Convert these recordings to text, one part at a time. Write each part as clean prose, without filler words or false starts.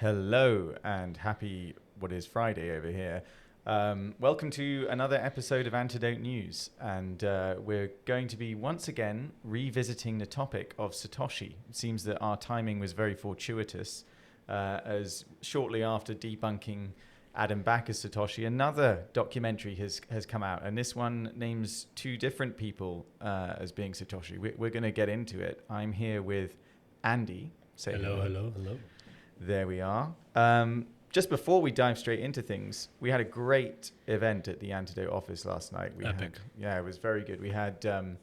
Hello and happy what is Friday over here. Welcome to another episode of Antidote News, and we're going to be once again revisiting the topic of Satoshi. It seems that our timing was very fortuitous, as shortly after debunking Adam Backer's Satoshi, another documentary has come out, and this one names two different people as being Satoshi. We're going to get into it. I'm here with Andy. Say hello. There we are. Just before we dive straight into things, we had a great event at the Antidote office last night. Epic. It was very good. We had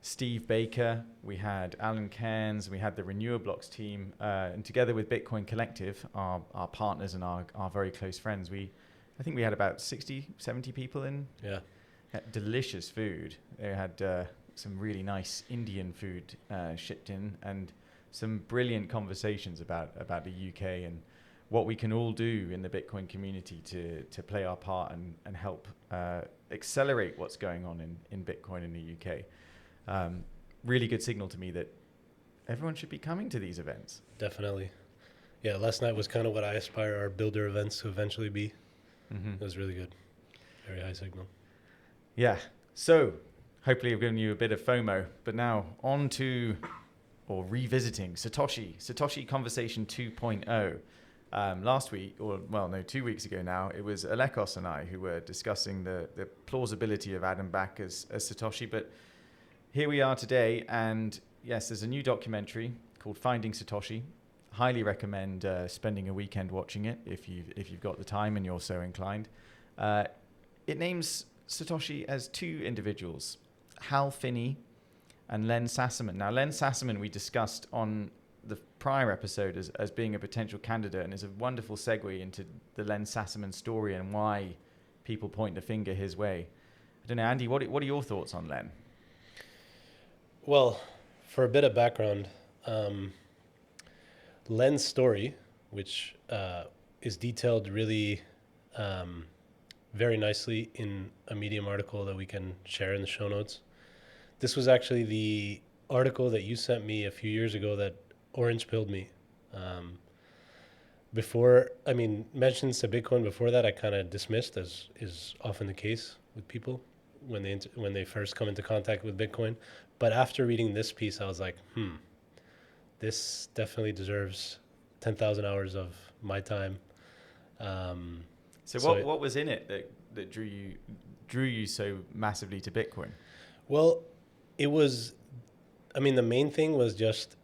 Steve Baker, we had Alan Cairns, we had the Renewablocks team, and together with Bitcoin Collective, our partners and our very close friends, I think we had about 60, 70 people in. Yeah. Had delicious food. They had some really nice Indian food shipped in, and some brilliant conversations about the UK and what we can all do in the Bitcoin community to play our part and help accelerate what's going on in Bitcoin in the UK. Really good signal to me that everyone should be coming to these events. Definitely. Yeah, last night was kind of what I aspire our builder events to eventually be. Mm-hmm. It was really good. Very high signal. Yeah. So hopefully I've given you a bit of FOMO, but now on to... or revisiting Satoshi Conversation 2.0. Last week, 2 weeks ago now, it was Alekos and I who were discussing the plausibility of Adam Back as Satoshi. But here we are today, and yes, there's a new documentary called Finding Satoshi. Highly recommend spending a weekend watching it if you've got the time and you're so inclined. It names Satoshi as two individuals, Hal Finney and Len Sassaman. Now, Len Sassaman we discussed on the prior episode as being a potential candidate, and is a wonderful segue into the Len Sassaman story and why people point the finger his way. I don't know, Andy, what are your thoughts on Len? Well, for a bit of background, Len's story, which is detailed really very nicely in a Medium article that we can share in the show notes. This was actually the article that you sent me a few years ago that orange-pilled me. Mentions to Bitcoin before that I kind of dismissed, as is often the case with people when they first come into contact with Bitcoin. But after reading this piece, I was like, this definitely deserves 10,000 hours of my time. So what was in it that drew you so massively to Bitcoin? Well, it was, the main thing was just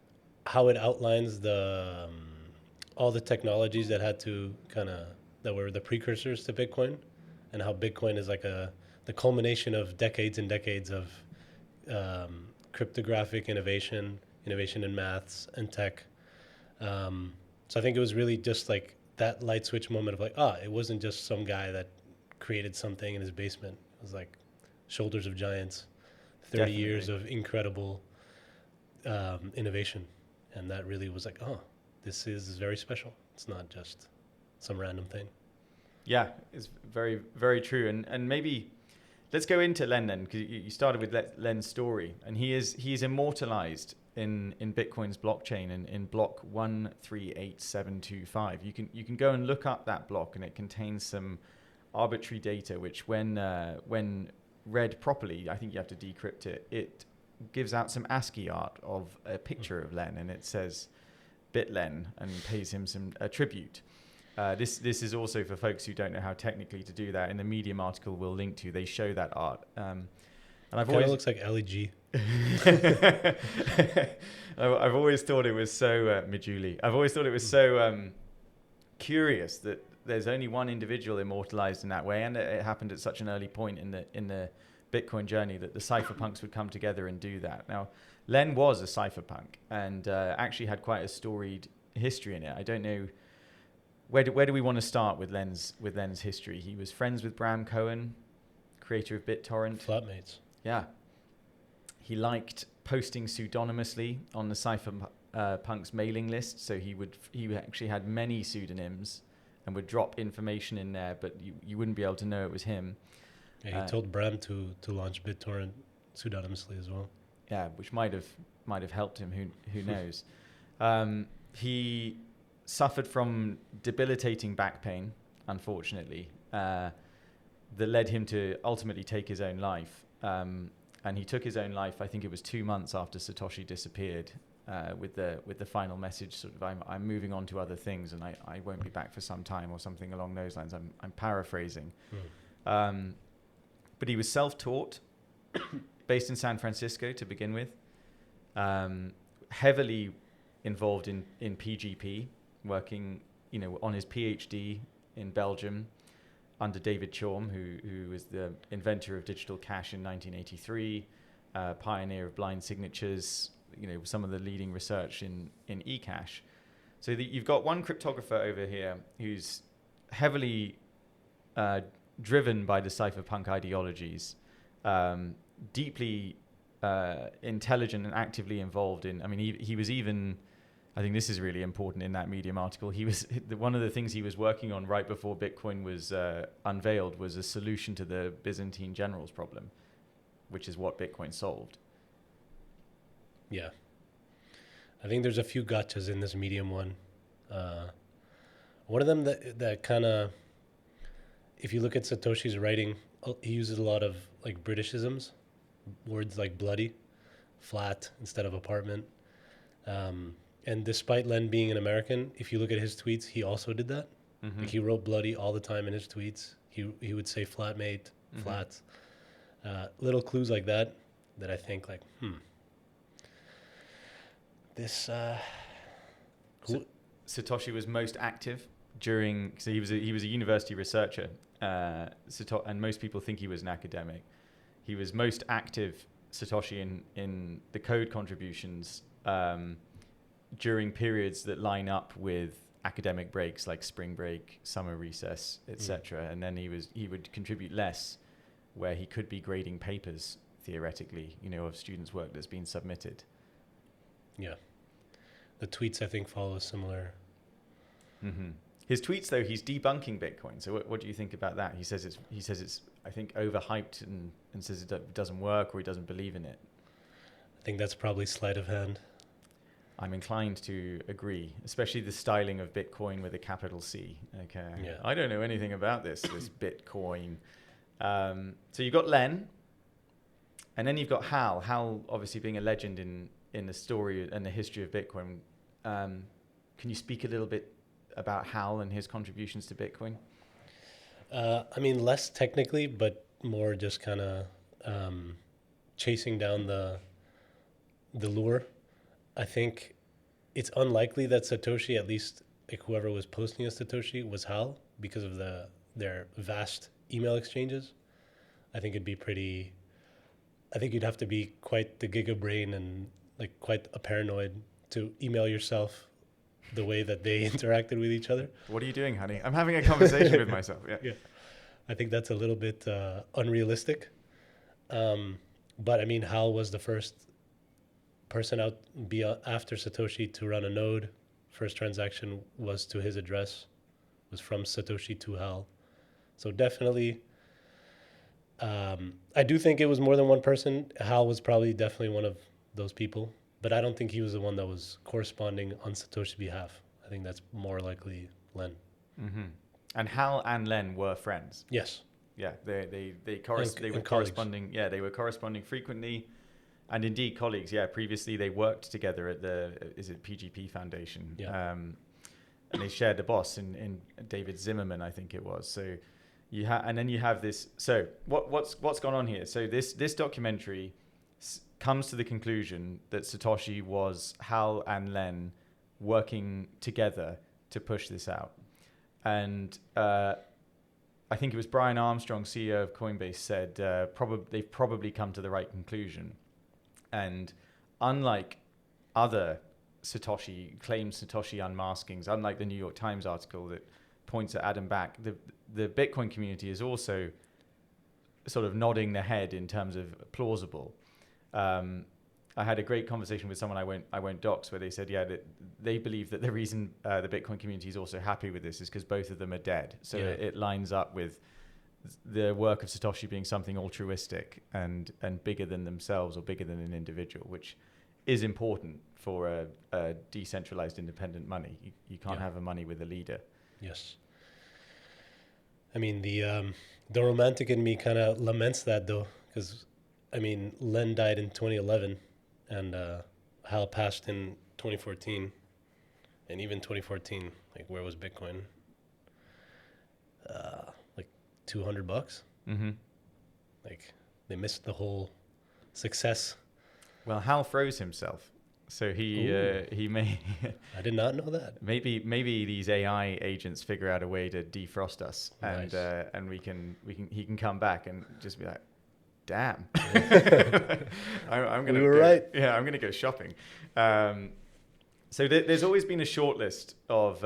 how it outlines all the technologies that that were the precursors to Bitcoin, and how Bitcoin is like the culmination of decades and decades of cryptographic innovation in maths and tech. So I think it was really just like that light switch moment of it wasn't just some guy that created something in his basement. It was like shoulders of giants. 30 Definitely. years of incredible innovation. And that really was like, this is very special. It's not just some random thing. Yeah, it's very, very true. And maybe let's go into Len then, because you started with Len's story. And he is immortalized in Bitcoin's blockchain in block 138725. You can go and look up that block, and it contains some arbitrary data, which when read properly, I think you have to decrypt it. It gives out some ASCII art of a picture of Len, and it says BitLen and pays him a tribute. This is also for folks who don't know how technically to do that. In the Medium article we'll link to, they show that art. And I've always looks like LEG. I've always thought it was so Majuli. I've always thought it was so curious that there's only one individual immortalized in that way, and it happened at such an early point in the Bitcoin journey that the cypherpunks would come together and do that. Now, Len was a cypherpunk and actually had quite a storied history in it. I don't know, where do we want to start with Len's history? He was friends with Bram Cohen, creator of BitTorrent. Flatmates. Yeah. He liked posting pseudonymously on the cypherpunks mailing list, so he actually had many pseudonyms and would drop information in there, but you wouldn't be able to know it was him. Yeah, he told Bram to launch BitTorrent pseudonymously as well. Yeah, which might have helped him. Who knows? He suffered from debilitating back pain, unfortunately, that led him to ultimately take his own life. And he took his own life, I think it was 2 months after Satoshi disappeared, with the final message, sort of, I'm moving on to other things, and I won't be back for some time, or something along those lines. I'm paraphrasing. But he was self-taught, based in San Francisco to begin with, heavily involved in PGP, working, on his PhD in Belgium under David Chaum, who was the inventor of digital cash in 1983, pioneer of blind signatures, some of the leading research in eCash. So you've got one cryptographer over here who's heavily driven by the cypherpunk ideologies, deeply intelligent and actively involved in. I mean, he was even. I think this is really important in that Medium article. One of the things he was working on right before Bitcoin was unveiled was a solution to the Byzantine generals problem, which is what Bitcoin solved. Yeah. I think there's a few gotchas in this Medium one. One of them that kind of, if you look at Satoshi's writing, he uses a lot of like Britishisms, words like bloody, flat instead of apartment. And despite Len being an American, if you look at his tweets, he also did that. Mm-hmm. Like he wrote bloody all the time in his tweets. He would say flatmate, flats. Little clues like that I think like, this... Satoshi was most active during... So he was a university researcher, and most people think he was an academic. He was most active, Satoshi, in the code contributions during periods that line up with academic breaks like spring break, summer recess, etc. And then he would contribute less where he could be grading papers, theoretically, of students' work that's been submitted. Yeah. The tweets, I think, follow a similar... Mm-hmm. His tweets, though, he's debunking Bitcoin. So what do you think about that? He says it's I think, overhyped and says it doesn't work, or he doesn't believe in it. I think that's probably sleight of hand. I'm inclined to agree, especially the styling of Bitcoin with a capital C. Okay. Yeah. I don't know anything about this Bitcoin. So you've got Len, and then you've got Hal. Hal, obviously, being a legend in the story and the history of Bitcoin. Can you speak a little bit about Hal and his contributions to Bitcoin? I mean, less technically, but more just kind of chasing down the lure. I think it's unlikely that Satoshi, at least like whoever was posting as Satoshi, was Hal because of their vast email exchanges. I think you'd have to be quite the giga brain and like quite a paranoid to email yourself the way that they interacted with each other. What are you doing, honey? I'm having a conversation with myself. Yeah. I think that's a little bit unrealistic. But I mean, Hal was the first person after Satoshi to run a node. First transaction was to his address, was from Satoshi to Hal. So definitely, I do think it was more than one person. Hal was probably definitely one of those people, but I don't think he was the one that was corresponding on Satoshi's behalf. I think that's more likely Len. Mm-hmm. And Hal and Len were friends. Yes. Yeah, they were corresponding. Yeah, they were corresponding frequently, and indeed colleagues. Yeah, previously they worked together at the PGP Foundation. Yeah. And they shared the boss in David Zimmerman, I think it was. So and then you have this. So what's gone on here? So this documentary comes to the conclusion that Satoshi was Hal and Len working together to push this out. And I think it was Brian Armstrong, CEO of Coinbase, said they've probably come to the right conclusion. And unlike other Satoshi unmaskings, unlike the New York Times article that points at Adam Back, the Bitcoin community is also sort of nodding their head in terms of plausible. I had a great conversation with someone I won't dox, where they said, that they believe that the reason the Bitcoin community is also happy with this is because both of them are dead. So it lines up with the work of Satoshi being something altruistic and bigger than themselves or bigger than an individual, which is important for a decentralized independent money. You can't Yeah. have a money with a leader. Yes. I mean, the romantic in me kind of laments that, though, because, I mean, Len died in 2011, and Hal passed in 2014, and even 2014, like, where was Bitcoin? Like $200. Mm-hmm. Like, they missed the whole success. Well, Hal froze himself, so he may I did not know that. maybe these AI agents figure out a way to defrost us, Nice. and he can come back and just be like, damn, I'm gonna We were go, right. Yeah, I'm gonna go shopping. So there's always been a short list of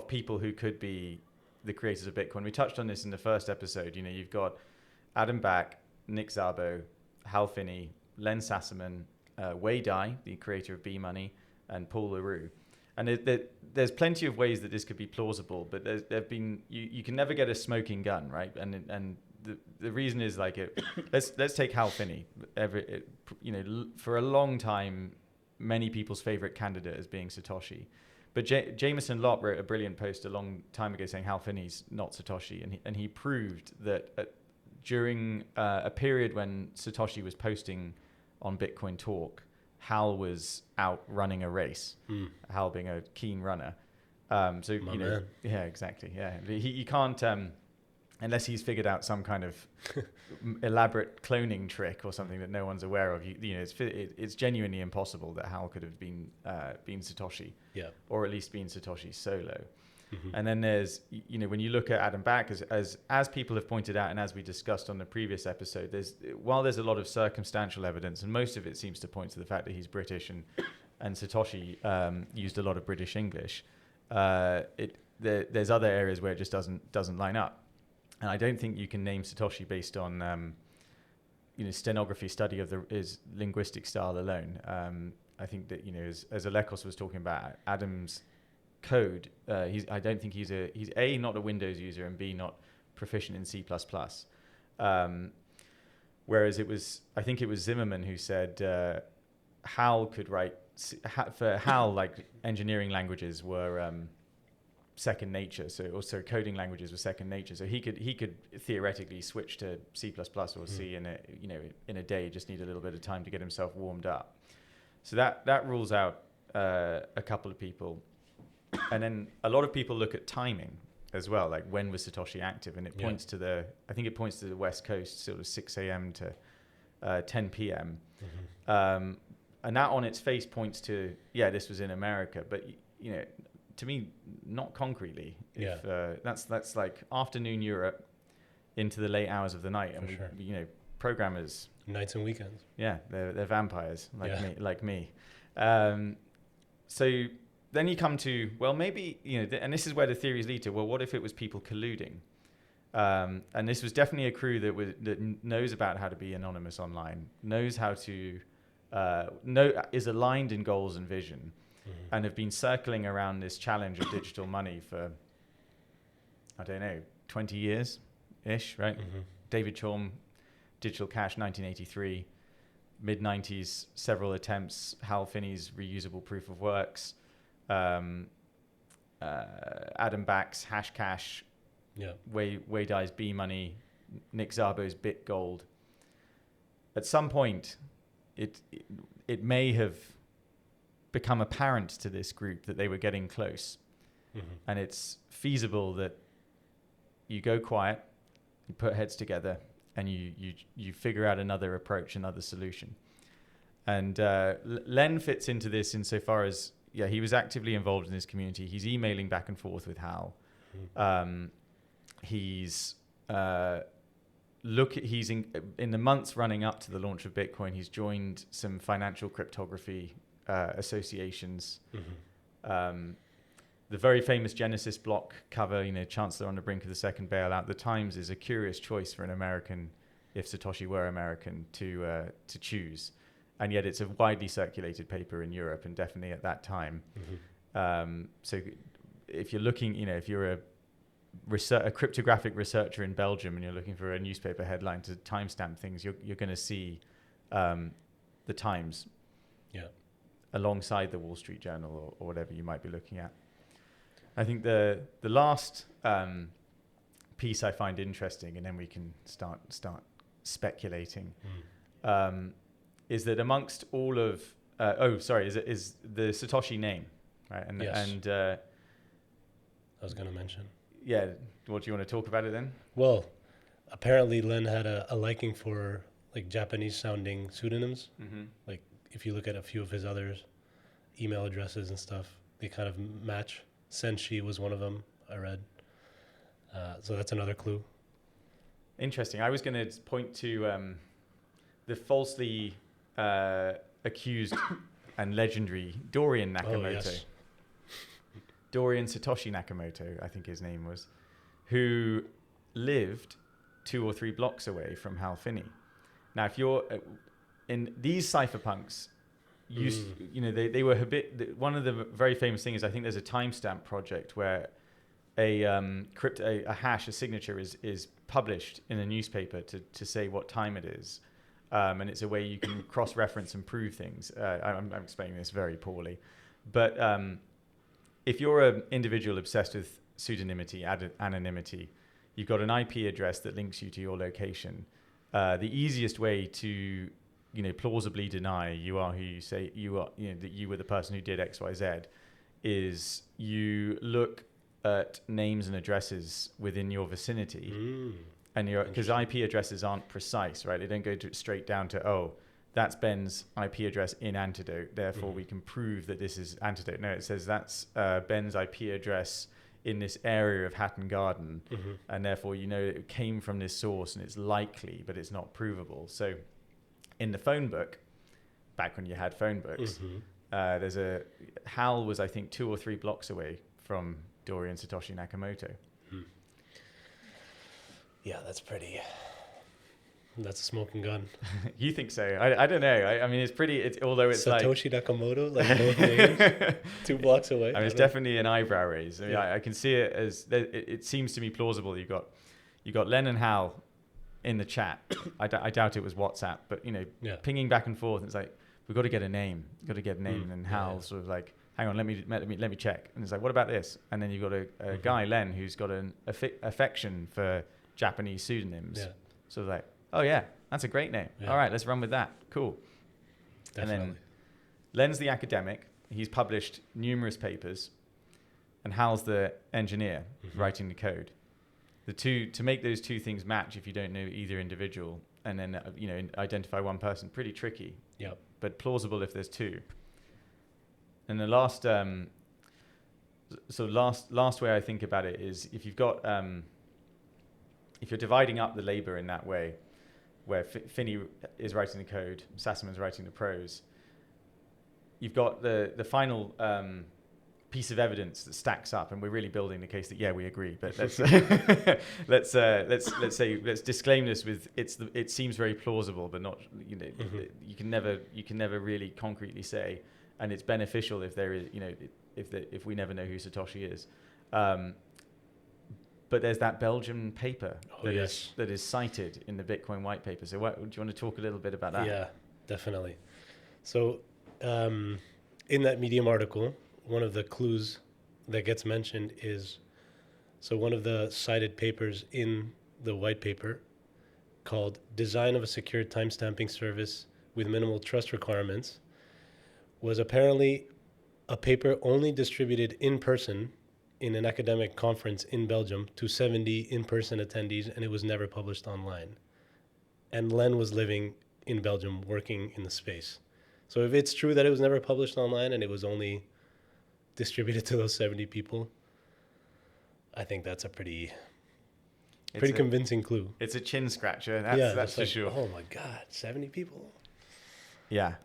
people who could be the creators of Bitcoin. We touched on this in the first episode. You know, you've got Adam Back, Nick Szabo, Hal Finney, Len Sassaman, Wei Dai, the creator of B-Money, and Paul LaRue. And there's plenty of ways that this could be plausible, but there've been you can never get a smoking gun, right? And the reason is like let's take Hal Finney. For a long time, many people's favorite candidate as being Satoshi. But Jameson Lott wrote a brilliant post a long time ago saying Hal Finney's not Satoshi, and he proved that during a period when Satoshi was posting on Bitcoin Talk, Hal was out running a race. Hal being a keen runner. So My you know, man. yeah, exactly, yeah. You can't unless he's figured out some kind of elaborate cloning trick or something that no one's aware of. You know, it's genuinely impossible that Hal could have been Satoshi, Yeah. or at least been Satoshi solo. Mhm. And then there's, you know, when you look at Adam Back, as people have pointed out, and as we discussed on the previous episode, while there's a lot of circumstantial evidence, and most of it seems to point to the fact that he's British, and Satoshi used a lot of British English. There's other areas where it just doesn't line up, and I don't think you can name Satoshi based on stenography study of his linguistic style alone. I think that, you know, as Alekos was talking about, Adam's code, I don't think he's A, not a Windows user, and B, not proficient in C++. Whereas I think it was Zimmerman who said Hal could write, for Hal, like, engineering languages were second nature, so also coding languages were second nature, so he could theoretically switch to C++ or C in a day, just need a little bit of time to get himself warmed up. So that rules out a couple of people. And then a lot of people look at timing as well, like when was Satoshi active, and it points to the West Coast, sort of 6 a.m. to 10 p.m. Mm-hmm. And that on its face points to, this was in America, but you know, to me, not concretely. That's like afternoon Europe into the late hours of the night, and sure. you know, programmers, Nights and weekends. yeah, they're vampires like me. So then you come to, well, maybe, you know, and this is where the theories lead to, well, what if it was people colluding? And this was definitely a crew that knows about how to be anonymous online, knows how to, is aligned in goals and vision, and have been circling around this challenge of digital money for, I don't know, 20 years-ish, right? Mm-hmm. David Chaum, Digital Cash, 1983. Mid-90s, several attempts. Hal Finney's reusable proof of works. Adam Back's Hashcash. Yeah. Wei Dai's B-Money. Nick Szabo's BitGold. At some point, it may have become apparent to this group that they were getting close. Mm-hmm. And it's feasible that you go quiet, you put heads together, and you figure out another approach, another solution. And Len fits into this insofar as, he was actively involved in this community. He's emailing back and forth with Hal. Mm-hmm. He's in the months running up to the launch of Bitcoin, he's joined some financial cryptography associations. Mm-hmm. The very famous Genesis block cover, you know, Chancellor on the brink of the second bailout. The Times is a curious choice for an American, if Satoshi were American, to choose, and yet it's a widely circulated paper in Europe and definitely at that time. Mm-hmm. So, if you're looking, you know, if you're a cryptographic researcher in Belgium and you're looking for a newspaper headline to timestamp things, you're going to see the Times. Yeah. alongside the Wall Street Journal or whatever you might be looking at. I think the last piece I find interesting, and then we can start speculating, is that amongst all of is the Satoshi name, right? And Yes. and I was going to mention. yeah, what do you want to talk about it then? Well, apparently Len had a liking for like Japanese sounding pseudonyms. Like if you look at a few of his other email addresses and stuff, they kind of match. Senshi was one of them I read. So that's another clue. Interesting. I was going to point to the falsely accused and legendary Dorian Nakamoto. Oh, yes. Dorian Satoshi Nakamoto, I think his name was, who lived 2 or 3 blocks away from Hal Finney. Now, if you're in these cypherpunks, they were one of the very famous things. I think there's a timestamp project where a hash, a signature is published in a newspaper to say what time it is, and it's a way you can cross-reference and prove things. I'm explaining this very poorly, but if you're an individual obsessed with pseudonymity, anonymity, you've got an IP address that links you to your location. The easiest way to plausibly deny you are who you say you are, that you were the person who did X, Y, Z, is you look at names and addresses within your vicinity, and because IP addresses aren't precise, right? They don't go straight down to that's Ben's IP address in Antidote, therefore we can prove that this is Antidote. No, it says that's Ben's IP address in this area of Hatton Garden, and therefore it came from this source, and it's likely, but it's not provable. So in the phone book, back when you had phone books, there's Hal was, I think, 2 or 3 blocks away from Dorian Satoshi Nakamoto. Yeah, that's a smoking gun. You think so? I don't know. I mean, it's pretty, although it's Satoshi Nakamoto, like both names, 2 blocks away. I mean, it's definitely an eyebrow raise. I mean, Yeah. I can see it as, it seems to me plausible. You got Len and Hal in the chat. I doubt it was WhatsApp, but pinging back and forth. And it's like, we've got to get a name. And Hal's sort of like, hang on, let me check. And it's like, what about this? And then you've got a guy, Len, who's got an affection for Japanese pseudonyms. Yeah. So like, oh yeah, that's a great name. Yeah. All right, let's run with that. Cool. Definitely. And then Len's the academic. He's published numerous papers, and Hal's the engineer writing the code. To make those 2 things match, if you don't know either individual, and then identify one person, pretty tricky. Yep. But plausible if there's 2. And the last way I think about it is if you've got if you're dividing up the labor in that way, where Finney is writing the code, Sassaman's writing the prose, you've got the final piece of evidence that stacks up, and we're really building the case that we agree. But let's disclaim this with it seems very plausible, but not you can never really concretely say, and it's beneficial if there is if we never know who Satoshi is. But there's that Belgian paper that is cited in the Bitcoin white paper. So do you want to talk a little bit about that? Yeah, definitely. So in that Medium article, one of the clues that gets mentioned is, so one of the cited papers in the white paper called Design of a Secure Timestamping Service with Minimal Trust Requirements was apparently a paper only distributed in person in an academic conference in Belgium to 70 in-person attendees, and it was never published online. And Len was living in Belgium working in the space. So if it's true that it was never published online and it was only distributed to those 70 people, I think that's a pretty convincing clue. It's a chin scratcher, that's for sure. Oh my God, 70 people? Yeah,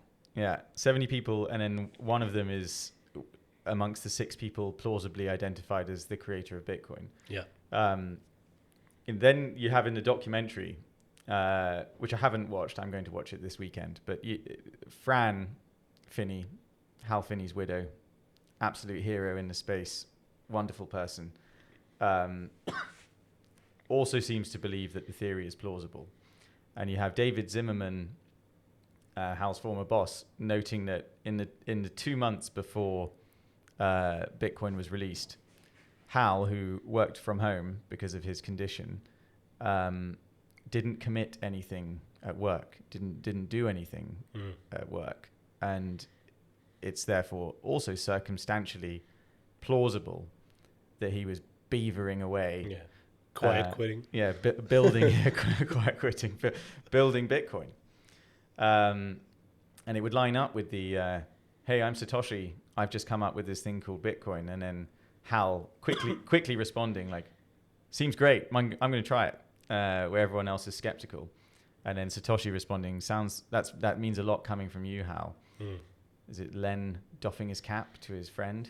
70 people, and then one of them is amongst the 6 people plausibly identified as the creator of Bitcoin. Yeah. And then you have in the documentary, which I haven't watched, I'm going to watch it this weekend, but Fran Finney, Hal Finney's widow, absolute hero in the space, wonderful person, also seems to believe that the theory is plausible. And you have David Zimmerman, Hal's former boss, noting that in the 2 months before Bitcoin was released, Hal, who worked from home because of his condition, didn't commit anything at work, didn't do anything at work, and it's therefore also circumstantially plausible that he was beavering away. Yeah. Quiet quitting. Yeah, building quiet quitting, building Bitcoin. And it would line up with the, hey, I'm Satoshi. I've just come up with this thing called Bitcoin. And then Hal quickly responding like, seems great. I'm going to try it, where everyone else is skeptical. And then Satoshi responding, that means a lot coming from you, Hal. Is it Len doffing his cap to his friend?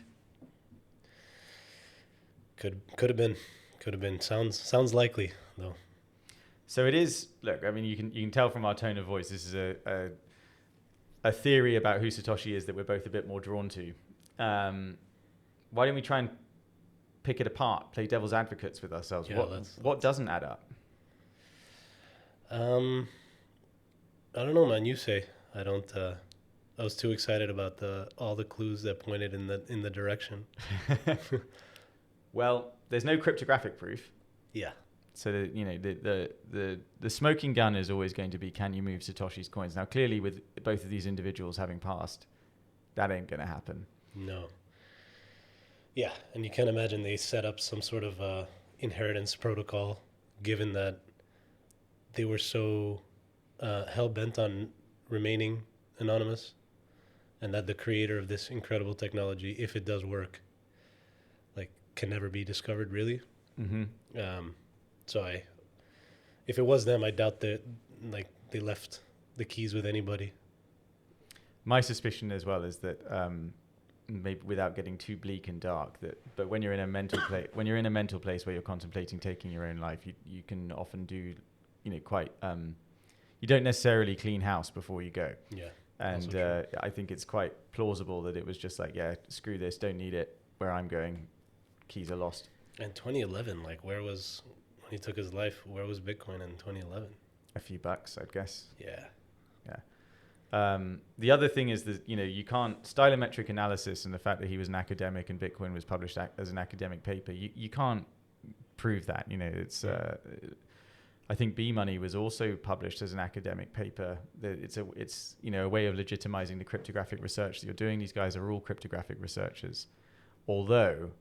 Could have been. Sounds likely though. So it is. Look, I mean, you can tell from our tone of voice. This is a theory about who Satoshi is that we're both a bit more drawn to. Why don't we try and pick it apart, play devil's advocates with ourselves? Yeah, what doesn't add up? I don't know, man. You say. I don't. I was too excited about all the clues that pointed in the direction. Well, there's no cryptographic proof. Yeah. So the smoking gun is always going to be, can you move Satoshi's coins? Now, clearly, with both of these individuals having passed, that ain't going to happen. No. Yeah, and you can imagine they set up some sort of inheritance protocol, given that they were so hell-bent on remaining anonymous, and that the creator of this incredible technology, if it does work, like, can never be discovered, really. So if it was them, I doubt that they left the keys with anybody. My suspicion as well is that maybe without getting too bleak and dark, but when you're in a mental place where you're contemplating taking your own life, you can often do, quite. You don't necessarily clean house before you go. Yeah. And I think it's quite plausible that it was just like, yeah, screw this, don't need it. Where I'm going, keys are lost. And 2011, when he took his life, where was Bitcoin in 2011? A few bucks, I'd guess. Yeah. The other thing is that, you can't, stylometric analysis and the fact that he was an academic and Bitcoin was published as an academic paper, you can't prove that. It's, I think B-Money was also published as an academic paper. It's a way of legitimizing the cryptographic research that you're doing. These guys are all cryptographic researchers. Although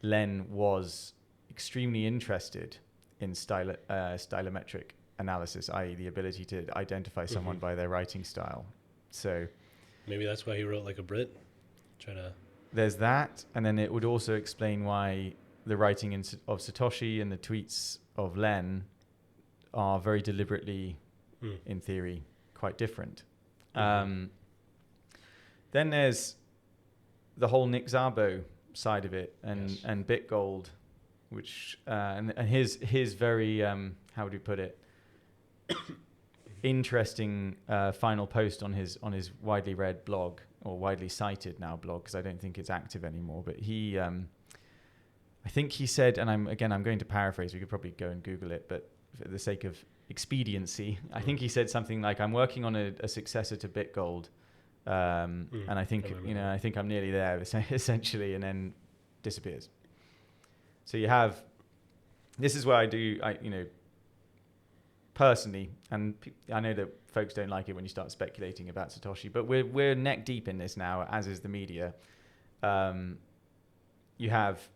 Len was extremely interested in stylometric analysis, i.e. the ability to identify someone by their writing style. So maybe that's why he wrote like a Brit. There's that, and then it would also explain why the writing of Satoshi and the tweets of Len are very deliberately, in theory, quite different. Then there's the whole Nick Szabo side of it, and BitGold, which and his very how would you put it, interesting final post on his widely read blog, or widely cited now blog, because I don't think it's active anymore. But he, I think he said, and I'm going to paraphrase. We could probably go and Google it, but for the sake of expediency, I think he said something like, "I'm working on a successor to BitGold." And I think I think I'm nearly there, essentially, and then disappears. So you have, this is where I personally, and I know that folks don't like it when you start speculating about Satoshi, but we're neck deep in this now, as is the media. You have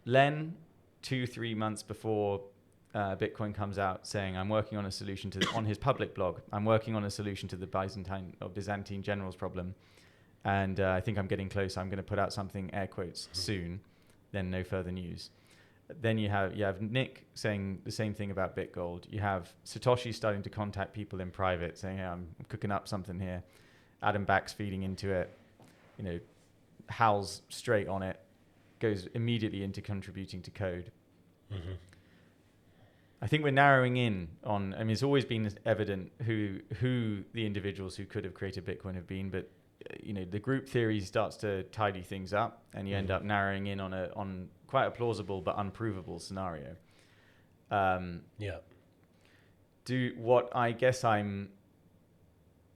Len 2-3 months before Bitcoin comes out saying, I'm working on a solution on his public blog, I'm working on a solution to the Byzantine generals problem. And I think I'm getting close. I'm going to put out something, air quotes, soon. Then no further news. Then you have Nick saying the same thing about BitGold. You have Satoshi starting to contact people in private saying, hey, I'm cooking up something here. Adam Back's feeding into it. Hal's straight on it. Goes immediately into contributing to code. I think we're narrowing in on, it's always been evident who the individuals who could have created Bitcoin have been, but the group theory starts to tidy things up, and you end up narrowing in on quite a plausible but unprovable scenario. What I guess I'm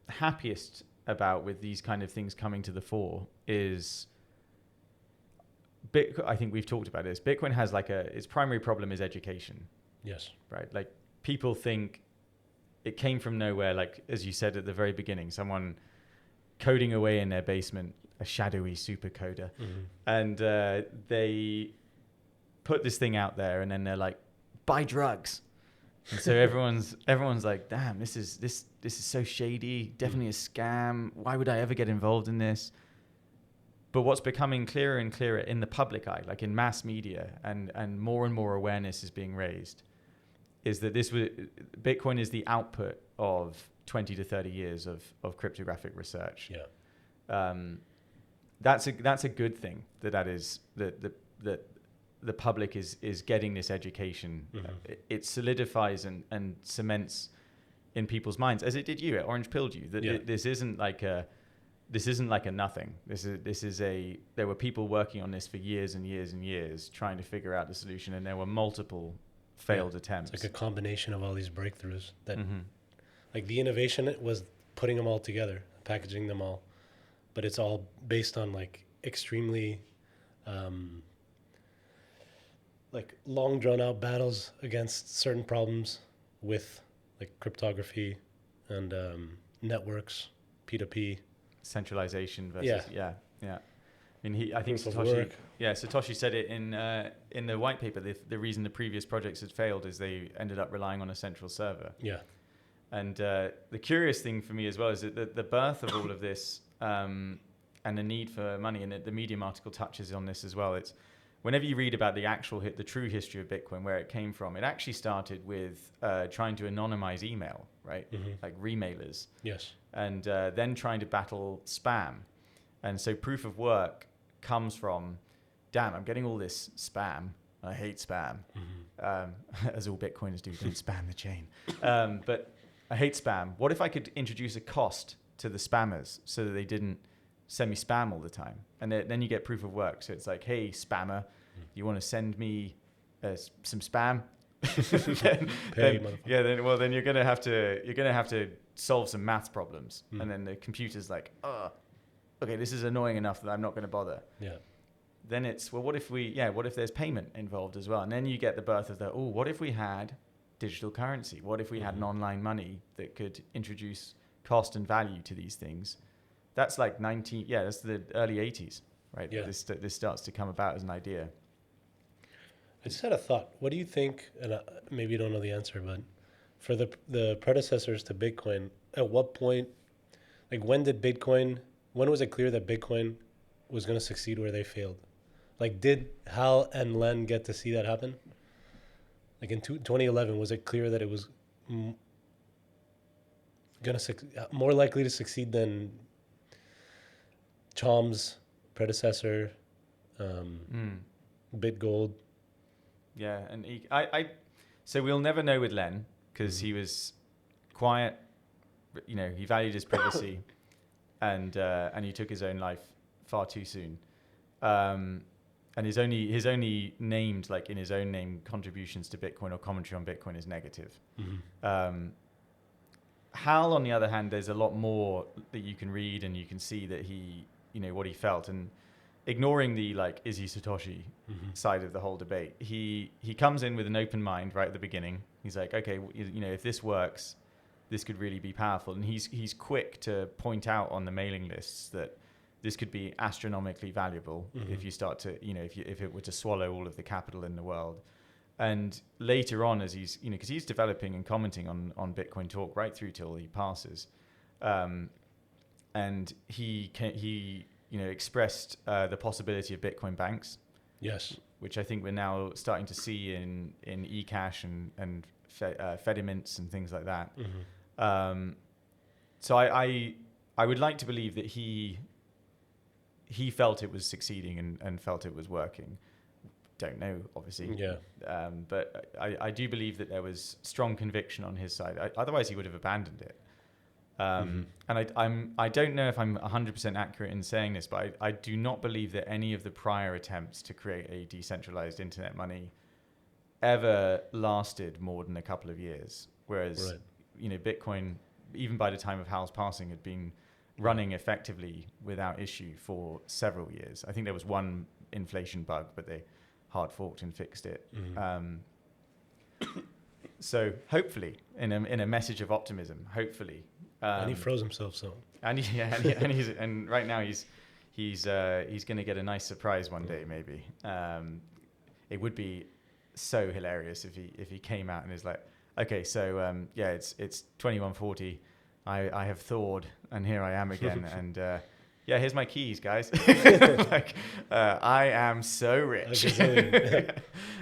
happiest about with these kind of things coming to the fore is I think we've talked about this. Bitcoin has its primary problem is education. Yes. Right. Like people think it came from nowhere. Like, as you said at the very beginning, someone coding away in their basement, a shadowy supercoder. And they put this thing out there and then they're like, buy drugs. And so everyone's like, damn, this is so shady, definitely a scam. Why would I ever get involved in this? But what's becoming clearer and clearer in the public eye, like in mass media, and more awareness is being raised, is that Bitcoin is the output of 20 to 30 years of cryptographic research. Yeah. That's a good thing that the public is getting this education. It solidifies and cements in people's minds, as it did you. It orange pilled you that this isn't like a nothing. There were people working on this for years and years and years trying to figure out the solution, and there were multiple failed attempts. It's like a combination of all these breakthroughs that like the innovation was putting them all together, packaging them all, but it's all based on like extremely like long drawn out battles against certain problems with like cryptography and networks, P2P. Centralization versus yeah. I mean, I think Satoshi said it in the white paper. The reason the previous projects had failed is they ended up relying on a central server. Yeah. And the curious thing for me as well is that the birth of all of this and the need for money, and the Medium article touches on this as well. It's whenever you read about the true history of Bitcoin, where it came from, it actually started with trying to anonymize email, right? Like remailers. Yes. And then trying to battle spam. And so proof of work comes from, damn, I'm getting all this spam. I hate spam. As all Bitcoiners do, don't spam the chain. But I hate spam. What if I could introduce a cost to the spammers so that they didn't send me spam all the time? And then you get proof of work. So it's like, hey, spammer, you want to send me some spam? then you're gonna have to solve some maths problems. And then the computer's like, oh, okay, this is annoying enough that I'm not going to bother. Yeah. Then it's, well, what if there's payment involved as well? And then you get the birth of what if we had digital currency? What if we had an online money that could introduce cost and value to these things? That's like that's the early 80s, right? Yeah. This starts to come about as an idea. I just had a thought. What do you think, and maybe you don't know the answer, but for the predecessors to Bitcoin, at what point, like when was it clear that Bitcoin was going to succeed where they failed? Like, did Hal and Len get to see that happen? Like in 2011, was it clear that it was more likely to succeed than Chom's predecessor, BitGold? Yeah, and so we'll never know with Len because he was quiet. He valued his privacy, and he took his own life far too soon. And his only named, like in his own name, contributions to Bitcoin or commentary on Bitcoin is negative. Hal, on the other hand, there's a lot more that you can read and you can see that he, what he felt, and ignoring the is he Satoshi side of the whole debate, he comes in with an open mind right at the beginning. He's like, okay, if this works, this could really be powerful, and he's quick to point out on the mailing lists that this could be astronomically valuable if you start to, if it were to swallow all of the capital in the world. And later on, as he's, because he's developing and commenting on Bitcoin Talk right through till he passes, and he expressed the possibility of Bitcoin banks. Yes. Which I think we're now starting to see in eCash and Fedimints and things like that. So I would like to believe that he felt it was succeeding and felt it was working. Don't know, obviously. Yeah. But I do believe that there was strong conviction on his side. Otherwise, he would have abandoned it. And I don't know if I'm 100% accurate in saying this, but I do not believe that any of the prior attempts to create a decentralized internet money ever lasted more than a couple of years. Whereas, Bitcoin even by the time of Hal's passing, had been running effectively without issue for several years. I think there was one inflation bug, but they hard forked and fixed it. So hopefully, in a message of optimism, hopefully. And he froze himself, so. And right now he's going to get a nice surprise one day, maybe. It would be so hilarious if he came out and is like, okay, so it's 2140. I have thawed, and here I am again, and here's my keys, guys. I am so rich,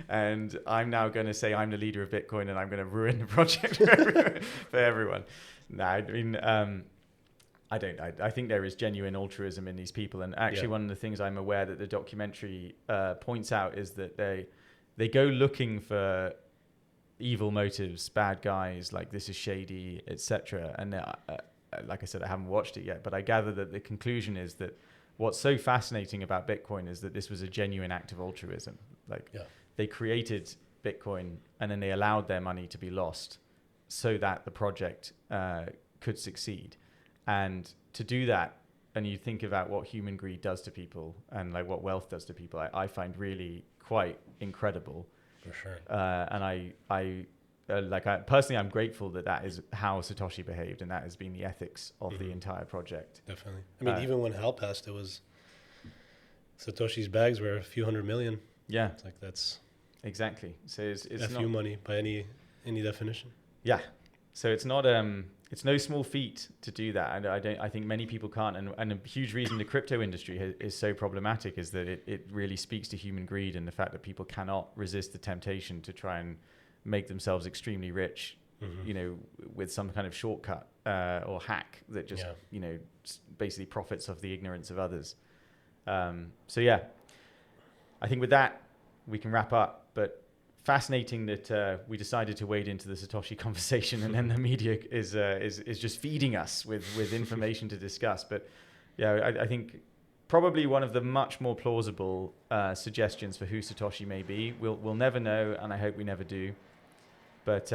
and I'm now going to say I'm the leader of Bitcoin, and I'm going to ruin the project for everyone. No, I mean, I don't. I think there is genuine altruism in these people, and actually, one of the things I'm aware that the documentary points out is that they go looking for evil motives, bad guys, like this is shady, etc. And like I said, I haven't watched it yet, but I gather that the conclusion is that what's so fascinating about Bitcoin is that this was a genuine act of altruism. They created Bitcoin and then they allowed their money to be lost so that the project could succeed. And to do that, and you think about what human greed does to people and like what wealth does to people, I find really quite incredible. For sure. And I personally, I'm grateful that is how Satoshi behaved, and that has been the ethics of the entire project. Definitely. I mean, even when Hal passed, it was Satoshi's bags were a few $100 million. Yeah. It's like that's exactly. So it's FU money by any definition. Yeah. So it's not it's no small feat to do that, and I think many people can't. And a huge reason the crypto industry is so problematic is that it really speaks to human greed and the fact that people cannot resist the temptation to try and make themselves extremely rich, with some kind of shortcut or hack that just basically profits off the ignorance of others. I think with that we can wrap up. But fascinating that we decided to wade into the Satoshi conversation, and then the media is just feeding us with information to discuss. But I think probably one of the much more plausible suggestions for who Satoshi may be. We'll never know, and I hope we never do. But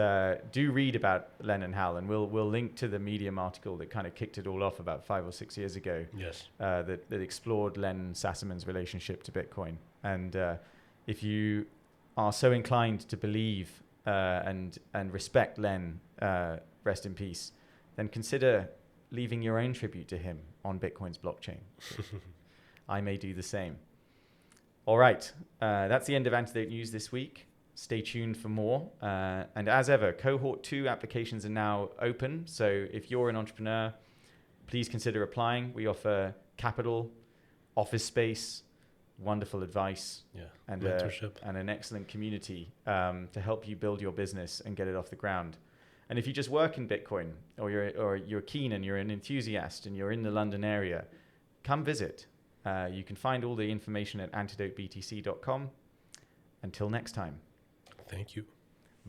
do read about Len and Hal, and we'll link to the Medium article that kind of kicked it all off about 5 or 6 years ago. Yes. That explored Len Sassaman's relationship to Bitcoin. And if you are so inclined to believe and respect Len, rest in peace, then consider leaving your own tribute to him on Bitcoin's blockchain. I may do the same. All right, that's the end of Antidote News this week. Stay tuned for more. And as ever, Cohort 2 applications are now open. So if you're an entrepreneur, please consider applying. We offer capital, office space, wonderful advice, and mentorship, and an excellent community to help you build your business and get it off the ground. And if you just work in Bitcoin, or you're keen and you're an enthusiast and you're in the London area, come visit. You can find all the information at antidotebtc.com. Until next time. Thank you.